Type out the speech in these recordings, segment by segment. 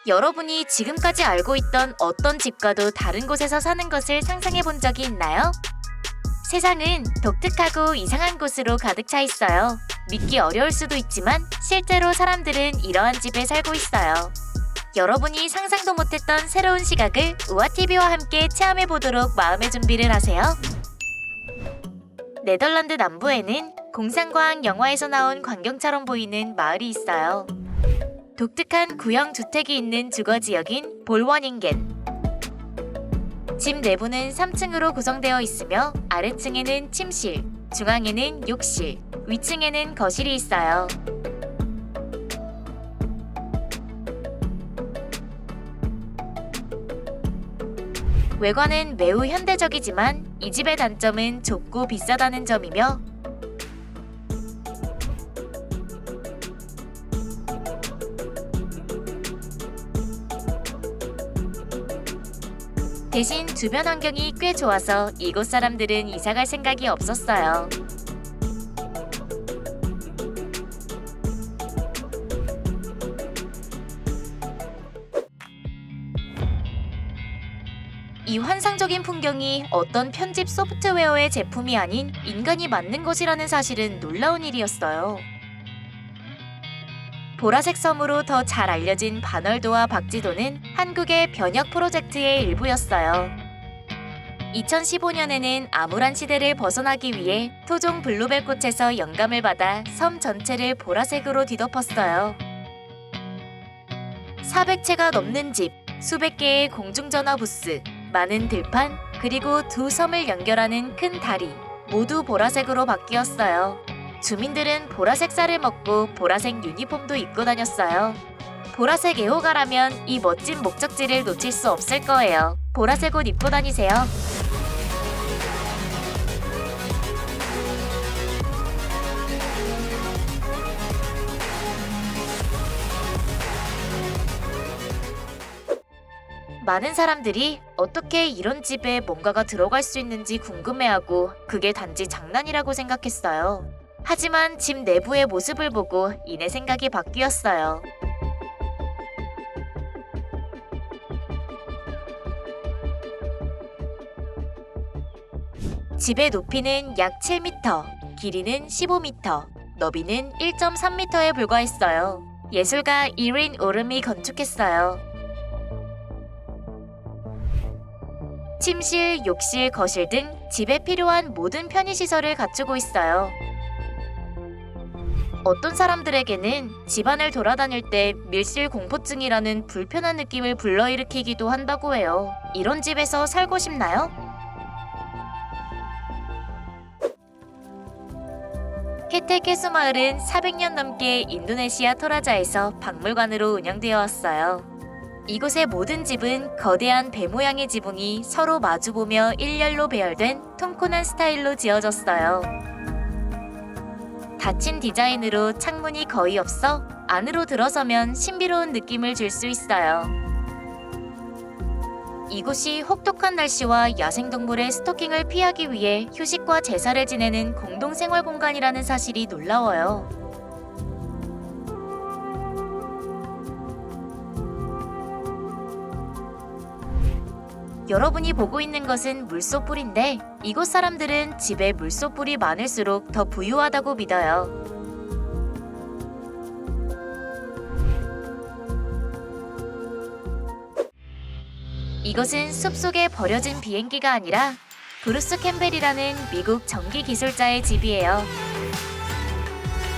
여러분이 지금까지 알고 있던 어떤 집과도 다른 곳에서 사는 것을 상상해 본 적이 있나요? 세상은 독특하고 이상한 곳으로 가득 차 있어요. 믿기 어려울 수도 있지만 실제로 사람들은 이러한 집에 살고 있어요. 여러분이 상상도 못했던 새로운 시각을 우아TV와 함께 체험해 보도록 마음의 준비를 하세요. 네덜란드 남부에는 공상과학 영화에서 나온 광경처럼 보이는 마을이 있어요. 독특한 구형 주택이 있는 주거 지역인 볼워닝겐. 집 내부는 3층으로 구성되어 있으며 아래층에는 침실, 중앙에는 욕실, 위층에는 거실이 있어요. 외관은 매우 현대적이지만 이 집의 단점은 좁고 비싸다는 점이며 대신 주변 환경이 꽤 좋아서 이곳 사람들은 이사갈 생각이 없었어요. 이 환상적인 풍경이 어떤 편집 소프트웨어의 제품이 아닌 인간이 만든 것이라는 사실은 놀라운 일이었어요. 보라색 섬으로 더 잘 알려진 바널도와 박지도는 한국의 변역 프로젝트의 일부였어요. 2015년에는 암울한 시대를 벗어나기 위해 토종 블루벨 꽃에서 영감을 받아 섬 전체를 보라색으로 뒤덮었어요. 400채가 넘는 집, 수백 개의 공중전화 부스, 많은 들판, 그리고 두 섬을 연결하는 큰 다리, 모두 보라색으로 바뀌었어요. 주민들은 보라색 쌀을 먹고 보라색 유니폼도 입고 다녔어요. 보라색 애호가라면 이 멋진 목적지를 놓칠 수 없을 거예요. 보라색 옷 입고 다니세요. 많은 사람들이 어떻게 이런 집에 뭔가가 들어갈 수 있는지 궁금해하고 그게 단지 장난이라고 생각했어요. 하지만 집 내부의 모습을 보고 이내 생각이 바뀌었어요. 집의 높이는 약 7m, 길이는 15m, 너비는 1.3m에 불과했어요. 예술가 이린 오름이 건축했어요. 침실, 욕실, 거실 등 집에 필요한 모든 편의시설을 갖추고 있어요. 어떤 사람들에게는 집안을 돌아다닐 때 밀실 공포증이라는 불편한 느낌을 불러일으키기도 한다고 해요. 이런 집에서 살고 싶나요? 케테케수 마을은 400년 넘게 인도네시아 토라자에서 박물관으로 운영되어 왔어요. 이곳의 모든 집은 거대한 배 모양의 지붕이 서로 마주보며 일렬로 배열된 통콘한 스타일로 지어졌어요. 닫힌 디자인으로 창문이 거의 없어 안으로 들어서면 신비로운 느낌을 줄 수 있어요. 이곳이 혹독한 날씨와 야생동물의 스토킹을 피하기 위해 휴식과 제사를 지내는 공동생활 공간이라는 사실이 놀라워요. 여러분이 보고 있는 것은 물소뿔인데 이곳 사람들은 집에 물소뿔이 많을수록 더 부유하다고 믿어요. 이것은 숲속에 버려진 비행기가 아니라 브루스 캠벨이라는 미국 전기 기술자의 집이에요.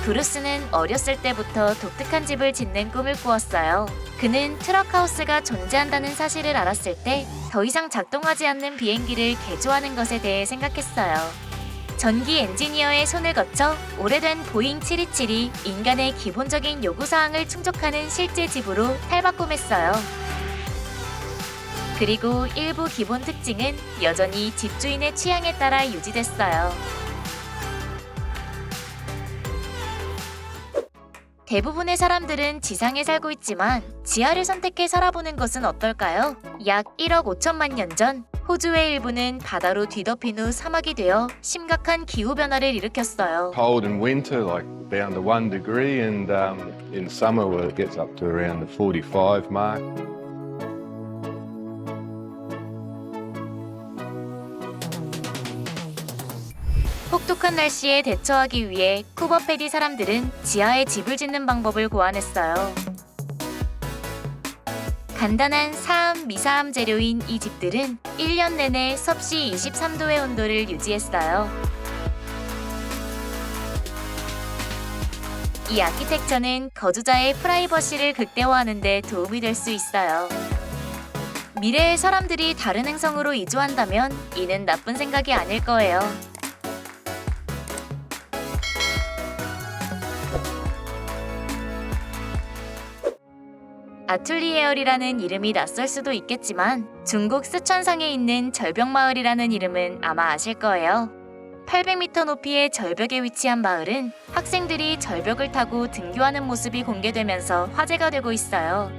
브루스는 어렸을 때부터 독특한 집을 짓는 꿈을 꾸었어요. 그는 트럭하우스가 존재한다는 사실을 알았을 때 더 이상 작동하지 않는 비행기를 개조하는 것에 대해 생각했어요. 전기 엔지니어의 손을 거쳐 오래된 보잉 727이 인간의 기본적인 요구사항을 충족하는 실제 집으로 탈바꿈했어요. 그리고 일부 기본 특징은 여전히 집주인의 취향에 따라 유지됐어요. 대부분의 사람들은 지상에 살고 있지만 지하를 선택해 살아보는 것은 어떨까요? 약 1억 5천만 년 전 호주의 일부는 바다로 뒤덮인 후 사막이 되어 심각한 기후변화를 일으켰어요. Cold in winter, like down to 1 degree, and in summer, where it gets up to around the 45 mark. 혹독한 날씨에 대처하기 위해 쿠버패디 사람들은 지하에 집을 짓는 방법을 고안했어요. 간단한 사암, 미사암 재료인 이 집들은 1년 내내 섭씨 23도의 온도를 유지했어요. 이 아키텍처는 거주자의 프라이버시를 극대화하는 데 도움이 될 수 있어요. 미래의 사람들이 다른 행성으로 이주한다면 이는 나쁜 생각이 아닐 거예요. 아툴리에얼이라는 이름이 낯설 수도 있겠지만 중국 쓰촨성에 있는 절벽마을이라는 이름은 아마 아실 거예요. 800m 높이의 절벽에 위치한 마을은 학생들이 절벽을 타고 등교하는 모습이 공개되면서 화제가 되고 있어요.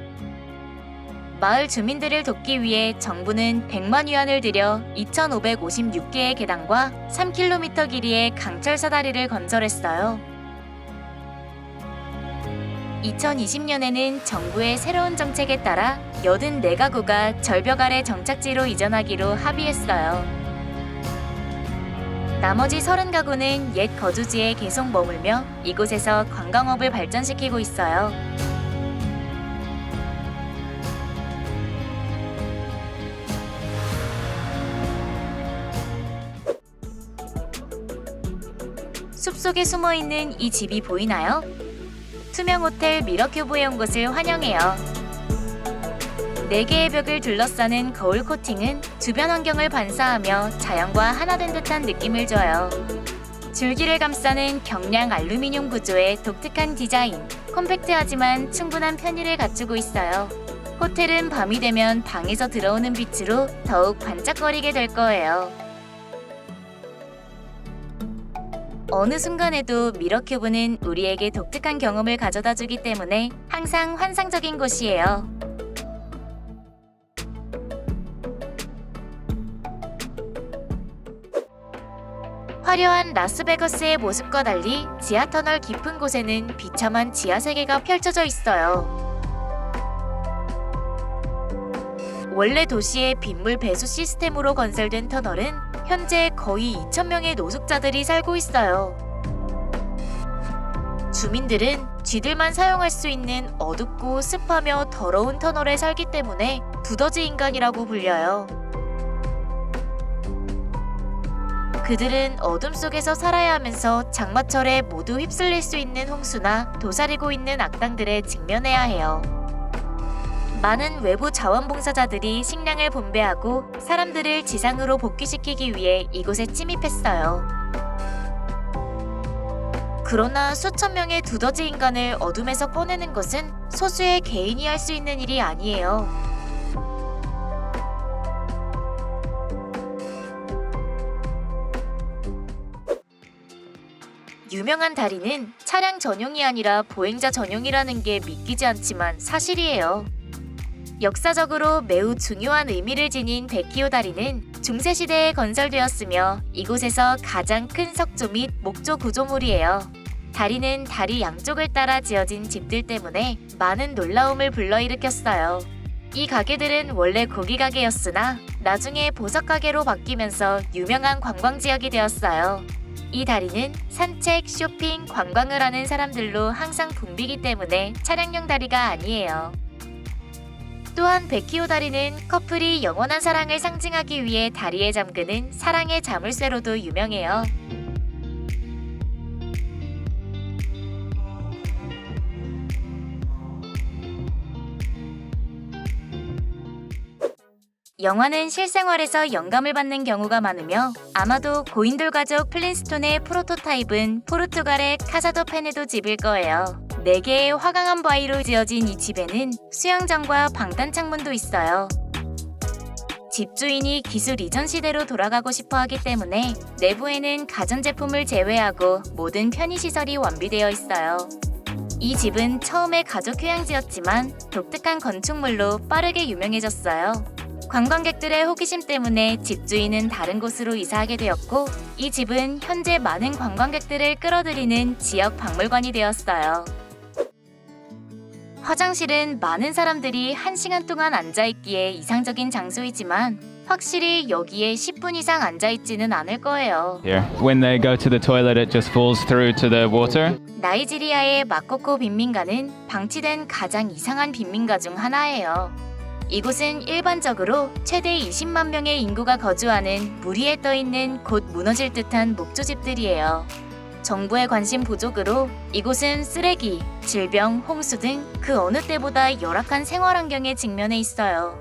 마을 주민들을 돕기 위해 정부는 100만 위안을 들여 2,556개의 계단과 3km 길이의 강철 사다리를 건설했어요. 2020년에는 정부의 새로운 정책에 따라 84가구가 절벽 아래 정착지로 이전하기로 합의했어요. 나머지 30가구는 옛 거주지에 계속 머물며 이곳에서 관광업을 발전시키고 있어요. 숲속에 숨어있는 이 집이 보이나요? 투명 호텔 미러큐브에 온 것을 환영해요. 4개의 벽을 둘러싸는 거울 코팅은 주변 환경을 반사하며 자연과 하나 된 듯한 느낌을 줘요. 줄기를 감싸는 경량 알루미늄 구조의 독특한 디자인, 컴팩트하지만 충분한 편의를 갖추고 있어요. 호텔은 밤이 되면 방에서 들어오는 빛으로 더욱 반짝거리게 될 거예요. 어느 순간에도 미러큐브는 우리에게 독특한 경험을 가져다 주기 때문에 항상 환상적인 곳이에요. 화려한 라스베거스의 모습과 달리 지하터널 깊은 곳에는 비참한 지하세계가 펼쳐져 있어요. 원래 도시의 빗물 배수 시스템으로 건설된 터널은 현재 거의 2,000명의 노숙자들이 살고 있어요. 주민들은 쥐들만 사용할 수 있는 어둡고 습하며 더러운 터널에 살기 때문에 두더지 인간이라고 불려요. 그들은 어둠 속에서 살아야 하면서 장마철에 모두 휩쓸릴 수 있는 홍수나 도사리고 있는 악당들에 직면해야 해요. 많은 외부 자원봉사자들이 식량을 분배하고 사람들을 지상으로 복귀시키기 위해 이곳에 침입했어요. 그러나 수천 명의 두더지 인간을 어둠에서 꺼내는 것은 소수의 개인이 할 수 있는 일이 아니에요. 유명한 다리는 차량 전용이 아니라 보행자 전용이라는 게 믿기지 않지만 사실이에요. 역사적으로 매우 중요한 의미를 지닌 베키오 다리는 중세시대에 건설되었으며 이곳에서 가장 큰 석조 및 목조 구조물이에요. 다리는 다리 양쪽을 따라 지어진 집들 때문에 많은 놀라움을 불러일으켰어요. 이 가게들은 원래 고기 가게였으나 나중에 보석 가게로 바뀌면서 유명한 관광지역이 되었어요. 이 다리는 산책, 쇼핑, 관광을 하는 사람들로 항상 붐비기 때문에 차량용 다리가 아니에요. 또한 베키오 다리는 커플이 영원한 사랑을 상징하기 위해 다리에 잠그는 사랑의 자물쇠로도 유명해요. 영화는 실생활에서 영감을 받는 경우가 많으며 아마도 고인돌 가족 플린스톤의 프로토타입은 포르투갈의 카사도 페네도 집일 거예요. 4개의 화강암 바위로 지어진 이 집에는 수영장과 방탄 창문도 있어요. 집주인이 기술 이전 시대로 돌아가고 싶어 하기 때문에 내부에는 가전제품을 제외하고 모든 편의시설이 완비되어 있어요. 이 집은 처음에 가족 휴양지였지만 독특한 건축물로 빠르게 유명해졌어요. 관광객들의 호기심 때문에 집주인은 다른 곳으로 이사하게 되었고, 이 집은 현재 많은 관광객들을 끌어들이는 지역 박물관이 되었어요. 화장실은 많은 사람들이 1시간 동안 앉아있기에 이상적인 장소이지만 확실히 여기에 10분 이상 앉아있지는 않을 거예요. Here. When they go to the toilet, it just falls through to the water. 나이지리아의 마코코 빈민가는 방치된 가장 이상한 빈민가 중 하나예요. 이곳은 일반적으로 최대 20만 명의 인구가 거주하는 물 위에 떠있는 곧 무너질 듯한 목조집들이에요. 정부의 관심 부족으로 이곳은 쓰레기, 질병, 홍수 등 그 어느 때보다 열악한 생활 환경에 직면해 있어요.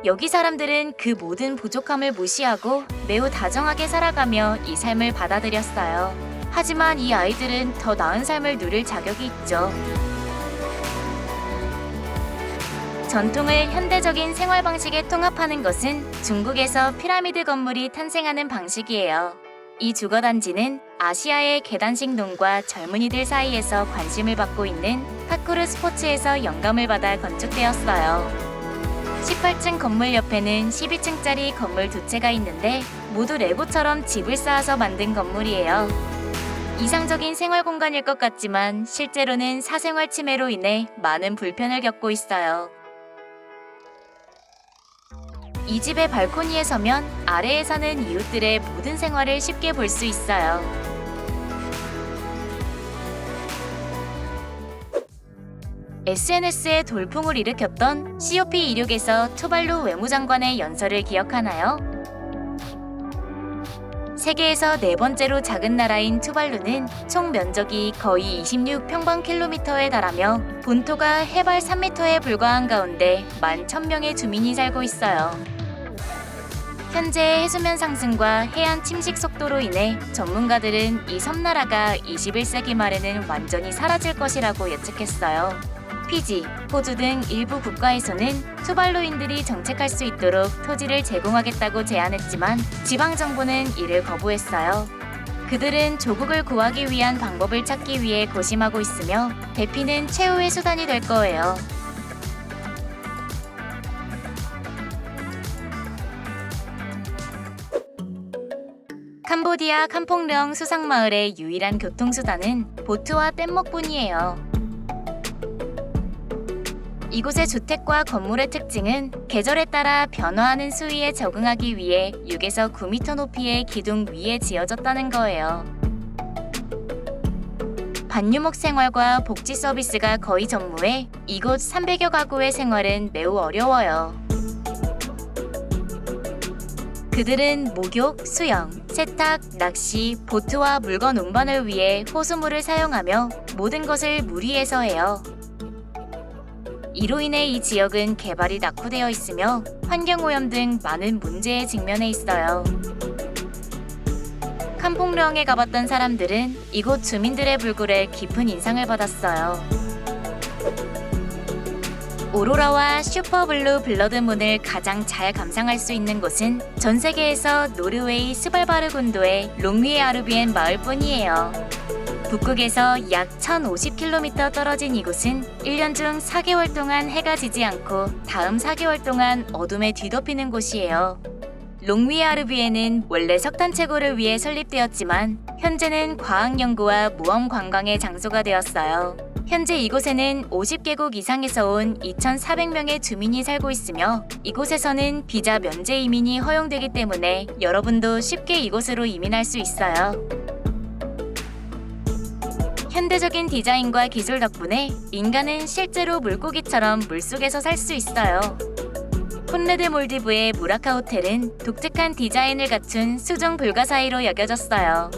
여기 사람들은 그 모든 부족함을 무시하고 매우 다정하게 살아가며 이 삶을 받아들였어요. 하지만 이 아이들은 더 나은 삶을 누릴 자격이 있죠. 전통을 현대적인 생활 방식에 통합하는 것은 중국에서 피라미드 건물이 탄생하는 방식이에요. 이 주거단지는 아시아의 계단식 농과 젊은이들 사이에서 관심을 받고 있는 파쿠르 스포츠에서 영감을 받아 건축되었어요. 18층 건물 옆에는 12층짜리 건물 2채가 있는데 모두 레고처럼 집을 쌓아서 만든 건물이에요. 이상적인 생활 공간일 것 같지만 실제로는 사생활 침해로 인해 많은 불편을 겪고 있어요. 이 집의 발코니에 서면 아래에 사는 이웃들의 모든 생활을 쉽게 볼 수 있어요. SNS에 돌풍을 일으켰던 COP26에서 투발루 외무장관의 연설을 기억하나요? 세계에서 4번째로 작은 나라인 투발루는 총 면적이 거의 26평방킬로미터에 달하며 본토가 해발 3m에 불과한 가운데 11,000명의 주민이 살고 있어요. 현재의 해수면 상승과 해안 침식 속도로 인해 전문가들은 이 섬나라가 21세기 말에는 완전히 사라질 것이라고 예측했어요. 피지, 호주 등 일부 국가에서는 투발루인들이 정착할 수 있도록 토지를 제공하겠다고 제안했지만 지방정부는 이를 거부했어요. 그들은 조국을 구하기 위한 방법을 찾기 위해 고심하고 있으며 대피는 최후의 수단이 될 거예요. 캄보디아 캄퐁르엉 수상마을의 유일한 교통수단은 보트와 뗏목뿐이에요. 이곳의 주택과 건물의 특징은 계절에 따라 변화하는 수위에 적응하기 위해 6에서 9m 높이의 기둥 위에 지어졌다는 거예요. 반유목 생활과 복지 서비스가 거의 전무해 이곳 300여 가구의 생활은 매우 어려워요. 그들은 목욕, 수영, 세탁, 낚시, 보트와 물건 운반을 위해 호수물을 사용하며 모든 것을 물 위에서 해요. 이로 인해 이 지역은 개발이 낙후되어 있으며 환경오염 등 많은 문제에 직면해 있어요. 캄퐁르엉에 가봤던 사람들은 이곳 주민들의 불굴에 깊은 인상을 받았어요. 오로라와 슈퍼블루 블러드문을 가장 잘 감상할 수 있는 곳은 전 세계에서 노르웨이 스발바르 군도의 롱위에아르비엔 마을뿐이에요. 북극에서 약 1050km 떨어진 이곳은 1년 중 4개월 동안 해가 지지 않고 다음 4개월 동안 어둠에 뒤덮이는 곳이에요. 롱위에아르비엔은 원래 석탄 채굴을 위해 설립되었지만 현재는 과학 연구와 모험 관광의 장소가 되었어요. 현재 이곳에는 50개국 이상에서 온 2,400명의 주민이 살고 있으며 이곳에서는 비자 면제 이민이 허용되기 때문에 여러분도 쉽게 이곳으로 이민할 수 있어요. 현대적인 디자인과 기술 덕분에 인간은 실제로 물고기처럼 물속에서 살 수 있어요. 콘레드 몰디브의 무라카 호텔은 독특한 디자인을 갖춘 수중 불가사의로 여겨졌어요.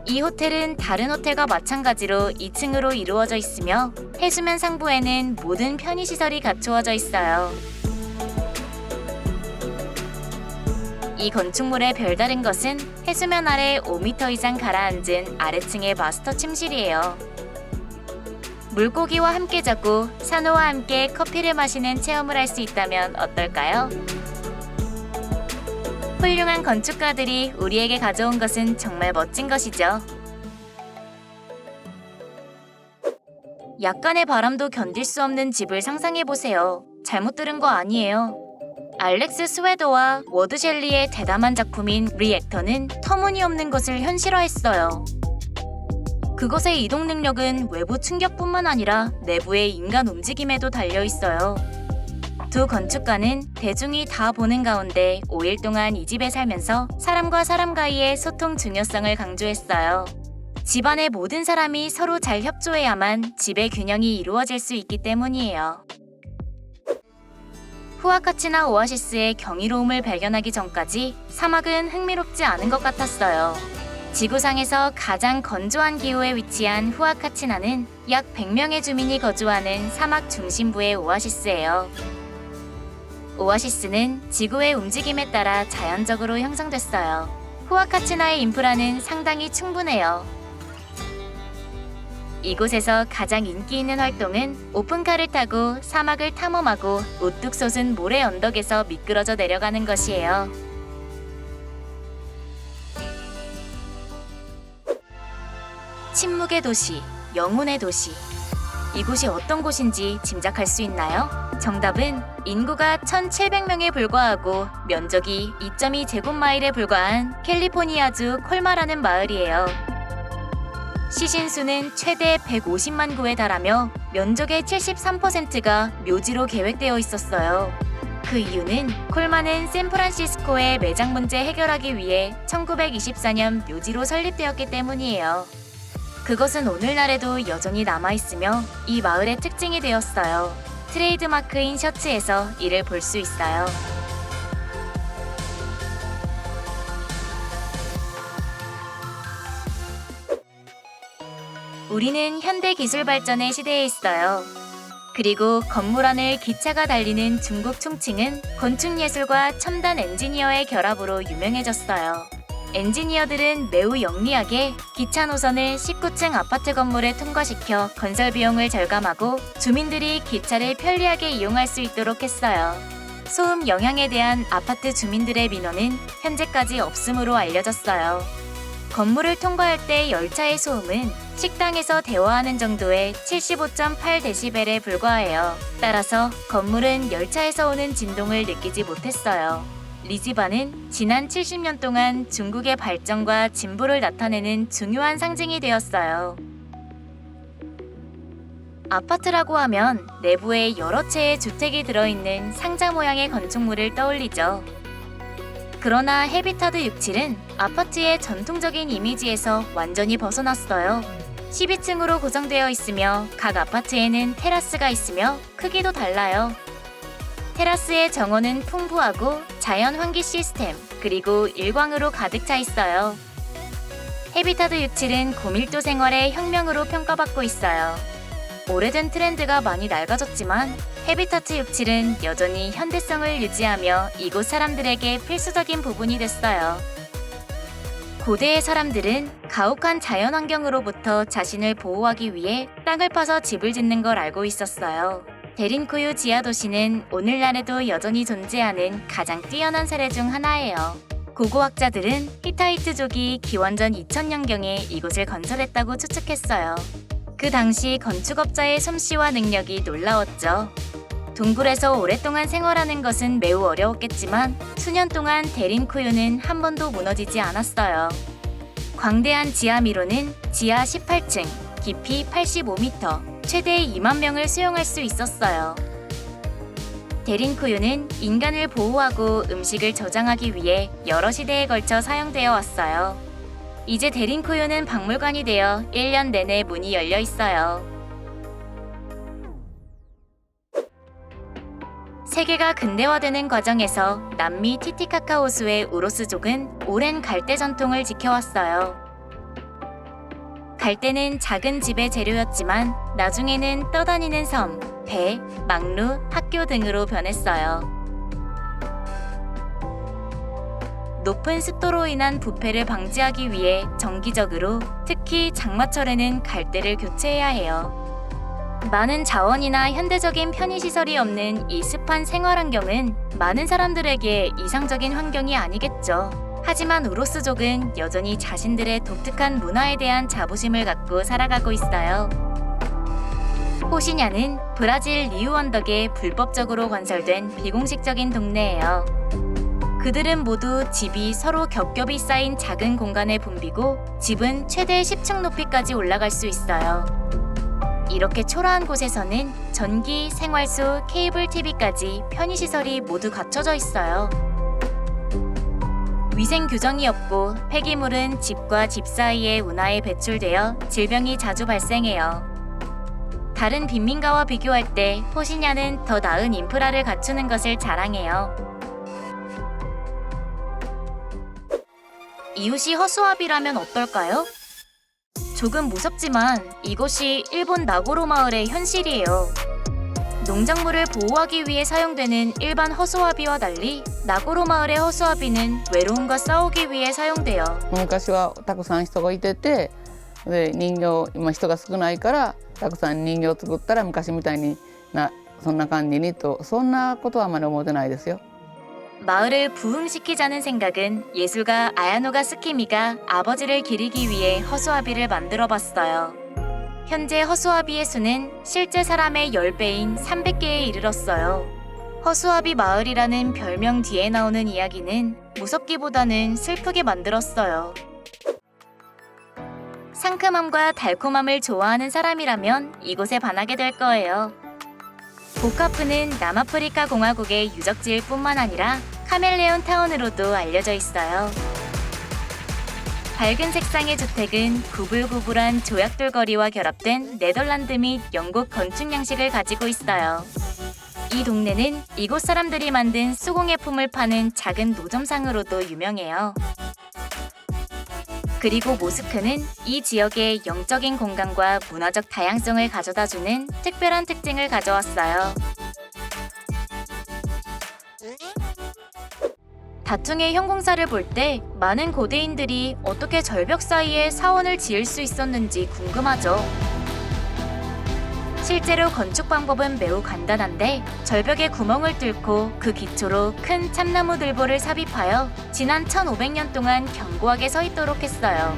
이 호텔은 다른 호텔과 마찬가지로 2층으로 이루어져 있으며 해수면 상부에는 모든 편의시설이 갖추어져 있어요. 이 건축물의 별다른 것은 해수면 아래 5m 이상 가라앉은 아래층의 마스터 침실이에요. 물고기와 함께 자고 산호와 함께 커피를 마시는 체험을 할 수 있다면 어떨까요? 훌륭한 건축가들이 우리에게 가져온 것은 정말 멋진 것이죠. 약간의 바람도 견딜 수 없는 집을 상상해보세요. 잘못 들은 거 아니에요. 알렉스 스웨더와 워드 셸리의 대담한 작품인 리액터는 터무니없는 것을 현실화했어요. 그것의 이동 능력은 외부 충격뿐만 아니라 내부의 인간 움직임에도 달려있어요. 두 건축가는 대중이 다 보는 가운데 5일 동안 이 집에 살면서 사람과 사람 가이의 소통 중요성을 강조했어요. 집안의 모든 사람이 서로 잘 협조해야만 집의 균형이 이루어질 수 있기 때문이에요. 후아카치나 오아시스의 경이로움을 발견하기 전까지 사막은 흥미롭지 않은 것 같았어요. 지구상에서 가장 건조한 기후에 위치한 후아카치나는 약 100명의 주민이 거주하는 사막 중심부의 오아시스예요. 오아시스는 지구의 움직임에 따라 자연적으로 형성됐어요. 후아카치나의 인프라는 상당히 충분해요. 이곳에서 가장 인기 있는 활동은 오픈카를 타고 사막을 탐험하고 우뚝 솟은 모래 언덕에서 미끄러져 내려가는 것이에요. 침묵의 도시, 영혼의 도시. 이곳이 어떤 곳인지 짐작할 수 있나요? 정답은 인구가 1,700명에 불과하고 면적이 2.2제곱마일에 불과한 캘리포니아주 콜마라는 마을이에요. 시신수는 최대 150만 구에 달하며 면적의 73%가 묘지로 계획되어 있었어요. 그 이유는 콜마는 샌프란시스코의 매장 문제 해결하기 위해 1924년 묘지로 설립되었기 때문이에요. 그것은 오늘날에도 여전히 남아있으며 이 마을의 특징이 되었어요. 트레이드마크인 셔츠에서 이를 볼 수 있어요. 우리는 현대 기술 발전의 시대에 있어요. 그리고 건물 안을 기차가 달리는 중국 총칭은 건축예술과 첨단 엔지니어의 결합으로 유명해졌어요. 엔지니어들은 매우 영리하게 기차 노선을 19층 아파트 건물에 통과시켜 건설 비용을 절감하고 주민들이 기차를 편리하게 이용할 수 있도록 했어요. 소음 영향에 대한 아파트 주민들의 민원은 현재까지 없음으로 알려졌어요. 건물을 통과할 때 열차의 소음은 식당에서 대화하는 정도의 75.8데시벨에 불과해요. 따라서 건물은 열차에서 오는 진동을 느끼지 못했어요. 리지바는 지난 70년 동안 중국의 발전과 진보를 나타내는 중요한 상징이 되었어요. 아파트라고 하면 내부에 여러 채의 주택이 들어있는 상자 모양의 건축물을 떠올리죠. 그러나 헤비타드 67은 아파트의 전통적인 이미지에서 완전히 벗어났어요. 12층으로 구성되어 있으며 각 아파트에는 테라스가 있으며 크기도 달라요. 테라스의 정원은 풍부하고 자연 환기 시스템 그리고 일광으로 가득 차 있어요. 헤비타드 67은 고밀도 생활의 혁명으로 평가받고 있어요. 오래된 트렌드가 많이 낡아졌지만 헤비타트 67은 여전히 현대성을 유지하며 이곳 사람들에게 필수적인 부분이 됐어요. 고대의 사람들은 가혹한 자연환경으로부터 자신을 보호하기 위해 땅을 파서 집을 짓는 걸 알고 있었어요. 데린코유 지하도시는 오늘날에도 여전히 존재하는 가장 뛰어난 사례 중 하나예요. 고고학자들은 히타이트족이 기원전 2000년경에 이곳을 건설했다고 추측했어요. 그 당시 건축업자의 솜씨와 능력이 놀라웠죠. 동굴에서 오랫동안 생활하는 것은 매우 어려웠겠지만 수년 동안 데린코유는 한 번도 무너지지 않았어요. 광대한 지하 미로는 지하 18층, 깊이 85m, 최대 2만 명을 수용할 수 있었어요. 데린코유는 인간을 보호하고 음식을 저장하기 위해 여러 시대에 걸쳐 사용되어 왔어요. 이제 데린코유는 박물관이 되어 1년 내내 문이 열려 있어요. 세계가 근대화되는 과정에서 남미 티티카카 호수의 우로스족은 오랜 갈대 전통을 지켜왔어요. 갈대는 작은 집의 재료였지만 나중에는 떠다니는 섬, 배, 망루, 학교 등으로 변했어요. 높은 습도로 인한 부패를 방지하기 위해 정기적으로 특히 장마철에는 갈대를 교체해야 해요. 많은 자원이나 현대적인 편의시설이 없는 이 습한 생활환경은 많은 사람들에게 이상적인 환경이 아니겠죠. 하지만 우로스족은 여전히 자신들의 독특한 문화에 대한 자부심을 갖고 살아가고 있어요. 호시냐는 브라질 리우 언덕에 불법적으로 건설된 비공식적인 동네예요. 그들은 모두 집이 서로 겹겹이 쌓인 작은 공간에 붐비고 집은 최대 10층 높이까지 올라갈 수 있어요. 이렇게 초라한 곳에서는 전기, 생활수, 케이블 TV까지 편의시설이 모두 갖춰져 있어요. 위생 규정이 없고 폐기물은 집과 집 사이의 운하에 배출되어 질병이 자주 발생해요. 다른 빈민가와 비교할 때 호시냐는 더 나은 인프라를 갖추는 것을 자랑해요. 이웃이 허수아비라면 어떨까요? 조금 무섭지만 이것이 일본 나고로 마을의 현실이에요. 농작물을 보호하기 위해 사용되는 일반 허수아비와 달리 나고로 마을의 허수아비는 외로움과 싸우기 위해 사용돼요. 昔はたくさん人がいててで人形今人が少ないからたくさん人形を作ったら昔みたいにそんな感じにとそんなことはあまり思ってないですよ。 마을을 부흥시키자는 생각은 예술가 아야노가 스키미가 아버지를 기리기 위해 허수아비를 만들어봤어요. 현재 허수아비의 수는 실제 사람의 10배인 300개에 이르렀어요. 허수아비 마을이라는 별명 뒤에 나오는 이야기는 무섭기보다는 슬프게 만들었어요. 상큼함과 달콤함을 좋아하는 사람이라면 이곳에 반하게 될 거예요. 보카프는 남아프리카 공화국의 유적지일 뿐만 아니라 카멜레온 타운으로도 알려져 있어요. 밝은 색상의 주택은 구불구불한 조약돌 거리와 결합된 네덜란드 및 영국 건축 양식을 가지고 있어요. 이 동네는 이곳 사람들이 만든 수공예품을 파는 작은 노점상으로도 유명해요. 그리고 모스크는 이 지역의 영적인 공간과 문화적 다양성을 가져다주는 특별한 특징을 가져왔어요. 다퉁의 형공사를 볼 때 많은 고대인들이 어떻게 절벽 사이에 사원을 지을 수 있었는지 궁금하죠. 실제로 건축 방법은 매우 간단한데 절벽에 구멍을 뚫고 그 기초로 큰 참나무 들보를 삽입하여 지난 1500년 동안 견고하게 서 있도록 했어요.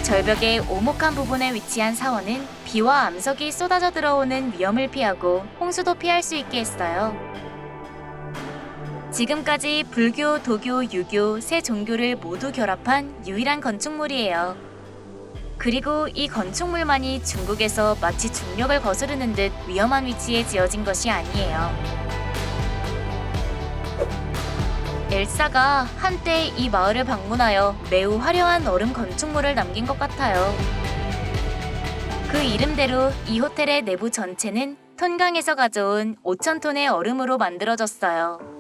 절벽의 오목한 부분에 위치한 사원은 비와 암석이 쏟아져 들어오는 위험을 피하고 홍수도 피할 수 있게 했어요. 지금까지 불교, 도교, 유교 세 종교를 모두 결합한 유일한 건축물이에요. 그리고 이 건축물만이 중국에서 마치 중력을 거스르는 듯 위험한 위치에 지어진 것이 아니에요. 엘사가 한때 이 마을을 방문하여 매우 화려한 얼음 건축물을 남긴 것 같아요. 그 이름대로 이 호텔의 내부 전체는 톤강에서 가져온 5,000톤의 얼음으로 만들어졌어요.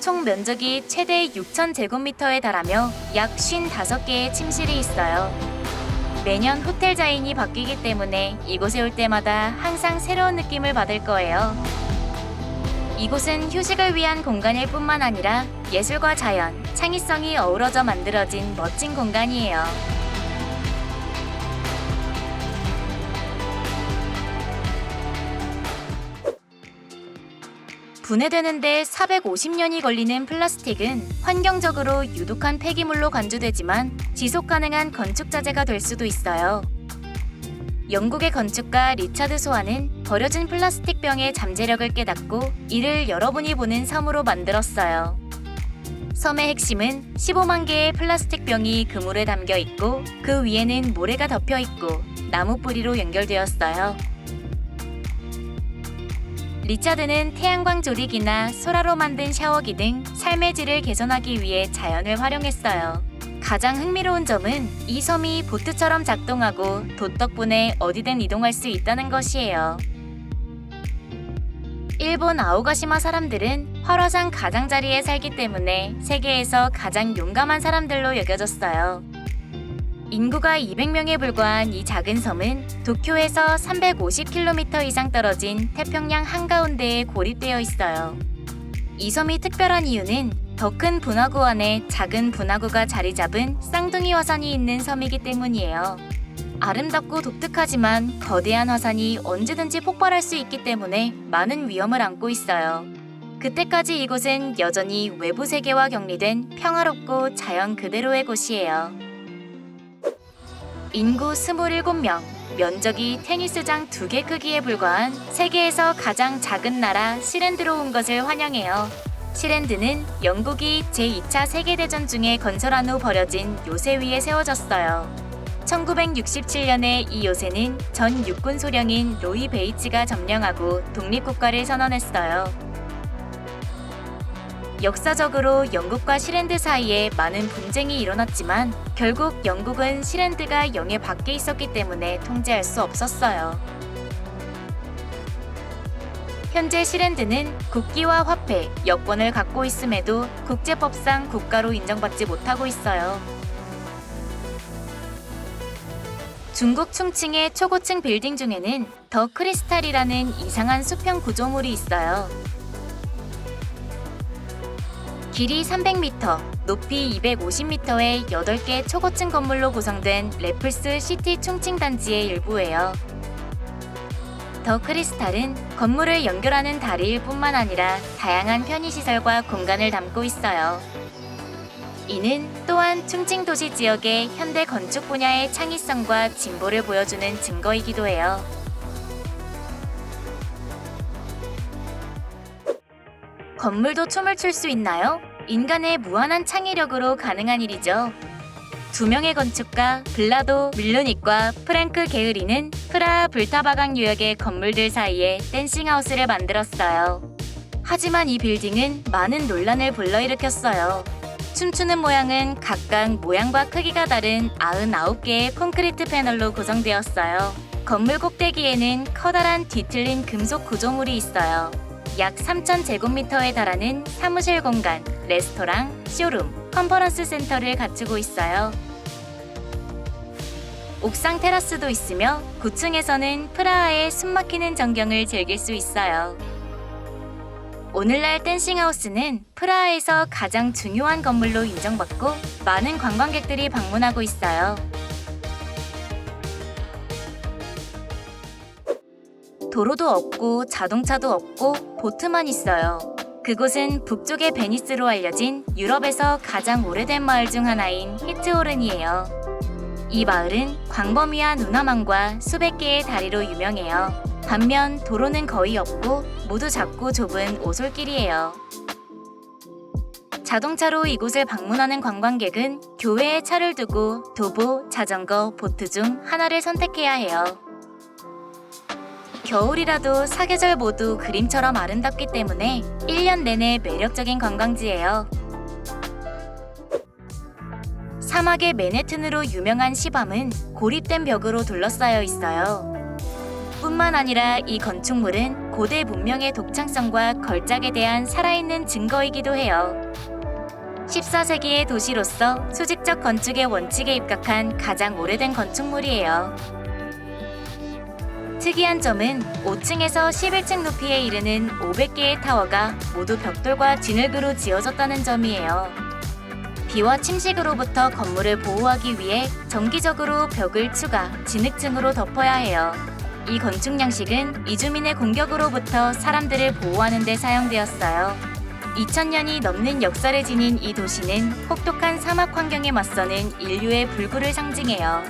총 면적이 최대 6,000제곱미터에 달하며 약 55개의 침실이 있어요. 매년 호텔 자인이 바뀌기 때문에 이곳에 올 때마다 항상 새로운 느낌을 받을 거예요. 이곳은 휴식을 위한 공간일 뿐만 아니라 예술과 자연, 창의성이 어우러져 만들어진 멋진 공간이에요. 분해되는데 450년이 걸리는 플라스틱은 환경적으로 유독한 폐기물로 간주되지만 지속 가능한 건축 자재가 될 수도 있어요. 영국의 건축가 리차드 소아는 버려진 플라스틱 병의 잠재력을 깨닫고 이를 여러분이 보는 섬으로 만들었어요. 섬의 핵심은 15만 개의 플라스틱 병이 그물에 담겨 있고 그 위에는 모래가 덮여 있고 나무 뿌리로 연결되었어요. 리차드는 태양광 조리기나 소라로 만든 샤워기 등 삶의 질을 개선하기 위해 자연을 활용했어요. 가장 흥미로운 점은 이 섬이 보트처럼 작동하고 돛 덕분에 어디든 이동할 수 있다는 것이에요. 일본 아오가시마 사람들은 활화산 가장자리에 살기 때문에 세계에서 가장 용감한 사람들로 여겨졌어요. 인구가 200명에 불과한 이 작은 섬은 도쿄에서 350km 이상 떨어진 태평양 한가운데에 고립되어 있어요. 이 섬이 특별한 이유는 더 큰 분화구 안에 작은 분화구가 자리 잡은 쌍둥이 화산이 있는 섬이기 때문이에요. 아름답고 독특하지만 거대한 화산이 언제든지 폭발할 수 있기 때문에 많은 위험을 안고 있어요. 그때까지 이곳은 여전히 외부 세계와 격리된 평화롭고 자연 그대로의 곳이에요. 인구 27명, 면적이 테니스장 2개 크기에 불과한 세계에서 가장 작은 나라 시랜드로 온 것을 환영해요. 시랜드는 영국이 제2차 세계대전 중에 건설한 후 버려진 요새 위에 세워졌어요. 1967년에 이 요새는 전 육군 소령인 로이 베이츠가 점령하고 독립국가를 선언했어요. 역사적으로 영국과 시랜드 사이에 많은 분쟁이 일어났지만 결국 영국은 시랜드가 영해 밖에 있었기 때문에 통제할 수 없었어요. 현재 시랜드는 국기와 화폐, 여권을 갖고 있음에도 국제법상 국가로 인정받지 못하고 있어요. 중국 충칭의 초고층 빌딩 중에는 더 크리스탈이라는 이상한 수평 구조물이 있어요. 길이 300m, 높이 250m의 8개 초고층 건물로 구성된 래플스 시티 충칭 단지의 일부예요. 더 크리스탈은 건물을 연결하는 다리일 뿐만 아니라 다양한 편의시설과 공간을 담고 있어요. 이는 또한 충칭 도시 지역의 현대 건축 분야의 창의성과 진보를 보여주는 증거이기도 해요. 건물도 춤을 출 수 있나요? 인간의 무한한 창의력으로 가능한 일이죠. 두 명의 건축가 블라도 밀루닉과 프랭크 게으리는 프라하 불타바강 유역의 건물들 사이에 댄싱하우스를 만들었어요. 하지만 이 빌딩은 많은 논란을 불러일으켰어요. 춤추는 모양은 각각 모양과 크기가 다른 99개의 콘크리트 패널로 구성되었어요. 건물 꼭대기에는 커다란 뒤틀린 금속 구조물이 있어요. 약 3,000제곱미터에 달하는 사무실 공간, 레스토랑, 쇼룸, 컨퍼런스 센터를 갖추고 있어요. 옥상 테라스도 있으며 9층에서는 프라하의 숨막히는 전경을 즐길 수 있어요. 오늘날 댄싱하우스는 프라하에서 가장 중요한 건물로 인정받고 많은 관광객들이 방문하고 있어요. 도로도 없고 자동차도 없고 보트만 있어요. 그곳은 북쪽의 베니스로 알려진 유럽에서 가장 오래된 마을 중 하나인 히트호른이에요. 이 마을은 광범위한 운하망과 수백 개의 다리로 유명해요. 반면 도로는 거의 없고 모두 작고 좁은 오솔길이에요. 자동차로 이곳을 방문하는 관광객은 교외에 차를 두고 도보, 자전거, 보트 중 하나를 선택해야 해요. 겨울이라도 사계절 모두 그림처럼 아름답기 때문에 1년 내내 매력적인 관광지예요. 사막의 맨해튼으로 유명한 시밤은 고립된 벽으로 둘러싸여 있어요. 뿐만 아니라 이 건축물은 고대 문명의 독창성과 걸작에 대한 살아있는 증거이기도 해요. 14세기의 도시로서 수직적 건축의 원칙에 입각한 가장 오래된 건축물이에요. 특이한 점은 5층에서 11층 높이에 이르는 500개의 타워가 모두 벽돌과 진흙으로 지어졌다는 점이에요. 비와 침식으로부터 건물을 보호하기 위해 정기적으로 벽을 추가, 진흙층으로 덮어야 해요. 이 건축 양식은 이주민의 공격으로부터 사람들을 보호하는 데 사용되었어요. 2000년이 넘는 역사를 지닌 이 도시는 혹독한 사막 환경에 맞서는 인류의 불굴을 상징해요.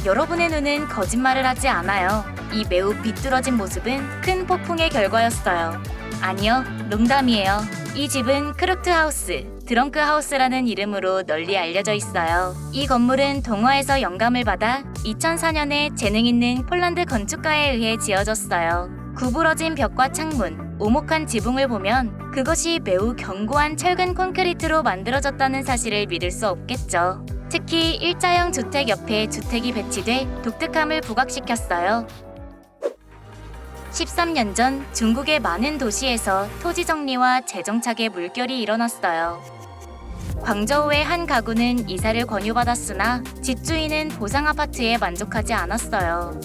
여러분의 눈은 거짓말을 하지 않아요. 이 매우 비뚤어진 모습은 큰 폭풍의 결과였어요. 아니요, 농담이에요. 이 집은 크루트하우스, 드렁크하우스라는 이름으로 널리 알려져 있어요. 이 건물은 동화에서 영감을 받아 2004년에 재능 있는 폴란드 건축가에 의해 지어졌어요. 구부러진 벽과 창문, 오목한 지붕을 보면 그것이 매우 견고한 철근 콘크리트로 만들어졌다는 사실을 믿을 수 없겠죠. 특히 일자형 주택 옆에 주택이 배치돼 독특함을 부각시켰어요. 13년 전 중국의 많은 도시에서 토지 정리와 재정착의 물결이 일어났어요. 광저우의 한 가구는 이사를 권유받았으나 집주인은 보상 아파트에 만족하지 않았어요.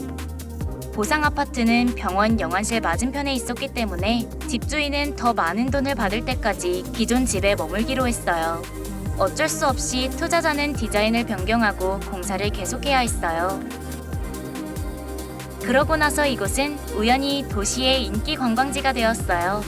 보상 아파트는 병원 영안실 맞은편에 있었기 때문에 집주인은 더 많은 돈을 받을 때까지 기존 집에 머물기로 했어요. 어쩔 수 없이 투자자는 디자인을 변경하고 공사를 계속해야 했어요. 그러고 나서 이곳은 우연히 도시의 인기 관광지가 되었어요.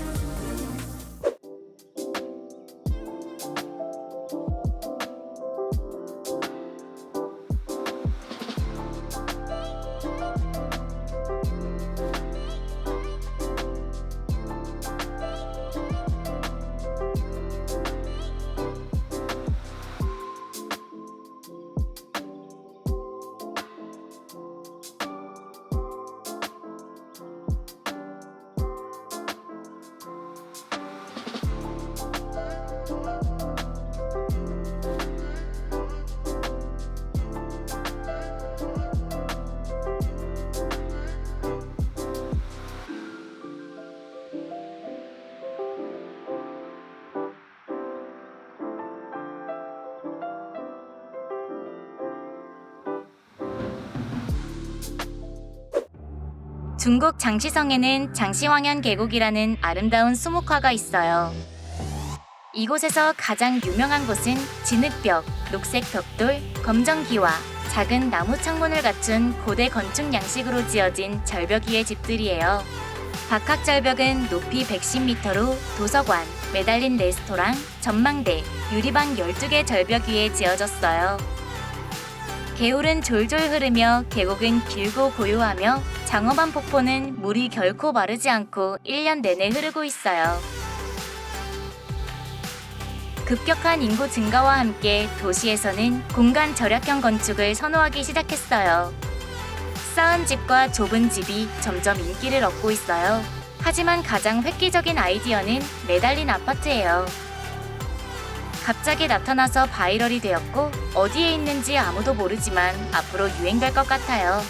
중국 장시성에는 장시황현 계곡이라는 아름다운 수묵화가 있어요. 이곳에서 가장 유명한 곳은 진흙벽, 녹색 벽돌, 검정기와 작은 나무 창문을 갖춘 고대 건축 양식으로 지어진 절벽 위의 집들이에요. 박학절벽은 높이 110m로 도서관, 매달린 레스토랑, 전망대, 유리방 12개 절벽 위에 지어졌어요. 개울은 졸졸 흐르며 계곡은 길고 고요하며 장어반 폭포는 물이 결코 마르지 않고 1년 내내 흐르고 있어요. 급격한 인구 증가와 함께 도시에서는 공간 절약형 건축을 선호하기 시작했어요. 쌓은 집과 좁은 집이 점점 인기를 얻고 있어요. 하지만 가장 획기적인 아이디어는 매달린 아파트예요. 갑자기 나타나서 바이럴이 되었고 어디에 있는지 아무도 모르지만 앞으로 유행될 것 같아요.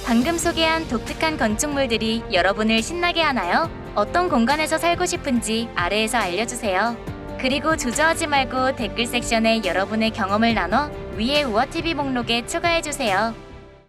방금 소개한 독특한 건축물들이 여러분을 신나게 하나요? 어떤 공간에서 살고 싶은지 아래에서 알려주세요. 그리고 주저하지 말고 댓글 섹션에 여러분의 경험을 나눠 위에 우아TV 목록에 추가해주세요.